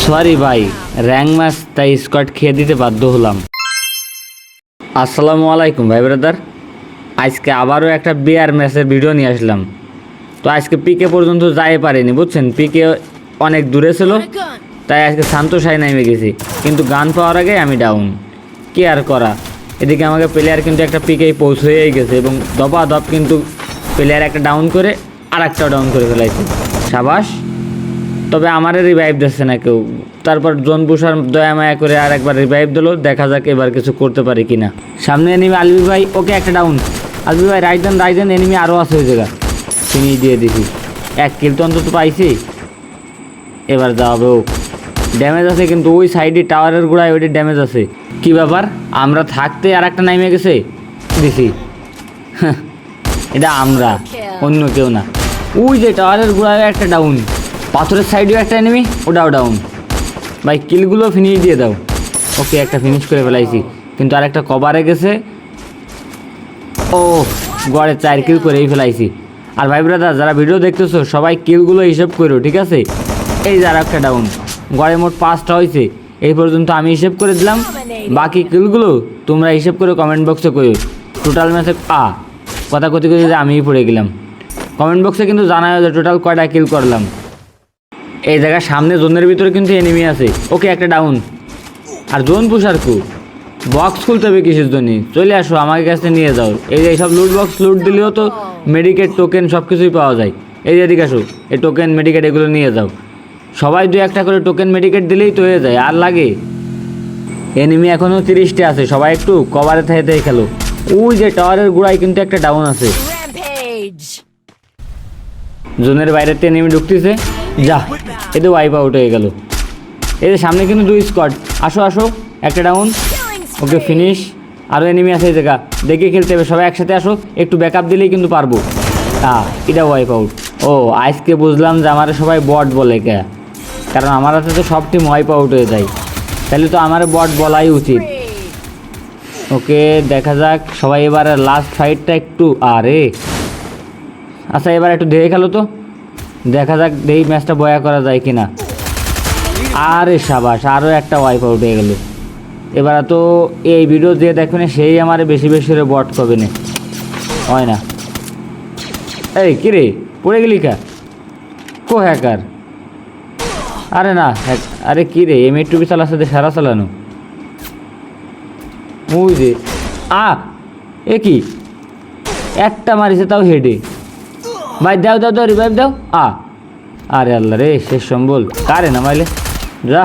Sorry ভাই, rank match তাই squad খেয়ে দিতে বাধ্য হলাম। আসসালামু আলাইকুম ভাই ব্রাদার, আজকে আবারও একটা বিয়ার ম্যাচের ভিডিও নিয়ে আসলাম। তো আজকে পিকে পর্যন্ত যাই পারিনি, বুঝছেন, পিকে অনেক দূরে ছিল, তাই আজকে শান্তশাই নেমে গেছি, কিন্তু গান পাওয়ার আগে আমি ডাউন। কি আর করা, এদিকে আমাকে প্লেয়ার কিন্তু একটা পিকেই পৌঁছেই গেছে এবং দপা দপ কিন্তু প্লেয়ার একটা ডাউন করে আর একটা ডাউন করে ফেলাইছে। সাবাস। তবে আমারে রিভাইভ দিচ্ছে না কেউ, তারপর জোন পুষার দয়া মায়া করে আর একবার রিভাইভ দিল, দেখা যাক এবার কিছু করতে পারি কিনা। সামনে এনিমি আলবি ভাই, ওকে একটা ডাউন। আলবি ভাই রাইট দেন, এনিমি আরও আছে ওই জায়গা, ফিনিশ দিয়ে দিছি। এক কিল তো অন্তত পাইছি, এবার যাবে। ও ড্যামেজ আছে কিন্তু ওই সাইডে টাওয়ারের গোড়ায় ওইটি ড্যামেজ আছে। কি ব্যাপার, আমরা থাকতে আর একটা নাইমে গেছে দিছি। এটা আমরা, অন্য কেউ না। ওই যে টাওয়ারের গোড়ায় একটা ডাউন, পাথরের সাইডেও একটা এনিমি, ওটাও ডাউন। ভাই কিলগুলো ফিনিশ দিয়ে দাও। ওকে, একটা ফিনিশ করে ফেলাইছি, কিন্তু আর একটা কভারে গেছে। ও গড়ে 4 কিল করেই ফেলাইছি। আর ভাই ব্রাদার, যারা ভিডিও দেখতেছো সবাই কিলগুলো হিসাব করো, ঠিক আছে? এই যারা একটা ডাউন, গড়ে মোট 5টা হয়েছে এই পর্যন্ত, আমি হিসেব করে দিলাম। বাকি কিলগুলো তোমরা হিসেব করে কমেন্ট বক্সে করো। টোটাল ম্যাচে কথা কথি করে আমিই পড়ে গেলাম। কমেন্ট বক্সে কিন্তু জানাই যে টোটাল কয়টা কিল করলাম। এই জায়গার সামনে জোনের ভিতরে কিন্তু এনিমি আছে। ওকে, একটা ডাউন। আর জোন পুষার বক্স খুলতে হবে কিসের জন্য? চলে আসো, আমার কাছে নিয়ে যাও। এই যে এইসব লুট বক্স লুট দিলেও তো মেডিকেট টোকেন সব কিছুই পাওয়া যায়। এই যে এদিকে আসো, এই টোকেন মেডিকেট এগুলো নিয়ে যাও। সবাই 2-1টা করে টোকেন মেডিকেট দিলেই তো হয়ে যায়, আর লাগে? এনিমি এখনও 30টা আছে, সবাই একটু কভারে থেকে খেলো। ওই যে টাওয়ারের গোড়ায় কিন্তু একটা ডাউন আছে। জোনের বাইরেতে এনিমি ঢুকতেছে, যা এতে ওয়াইপ আউট হয়ে গেল। এই যে সামনে কিন্তু 2 স্কোয়াড, আসো আসো, একটা ডাউন। ওকে, ফিনিশ। আরও এনিমি আছে এই জায়গা, দেখে খেলতে হবে, সবাই একসাথে আসো, একটু ব্যাকআপ দিলেই কিন্তু পারবো। এটা ওয়াইপ আউট। ও আজকে বুঝলাম যে আমার সবাই বট বলে কে, কারণ আমার হাতে তো সব টিম ওয়াইপ আউট হয়ে যায়, তাহলে তো আমার বট বলাই উচিত। ওকে, দেখা যাক সবাই এবার লাস্ট ফাইটটা একটু। আরে আচ্ছা, এবার একটু দেখে খেলো তো, দেখা যাক এই ম্যাচটা বয়া করা যায় কিনা। আরে সাবাস, আরও একটা ওয়াইপ আউট হয়ে গেল। এবার তো এই ভিডিও যে দেখবেন সেই আমার বেশি বেশি করে বট করবে না, হয় না? এই কিরে, পড়ে গেলি কা? কো হ্যাকার? আরে না, আরে কী রে, M8 চালাচ্ছে সারা চালানো। ওই যে এ কি, একটা মারিছে তাও হেডে। ভাই দাও দাও দাও, রিভাইভ দাও। আরে আল্লাহ রে, শেষ সম্বল কারে না মাইলে, যা।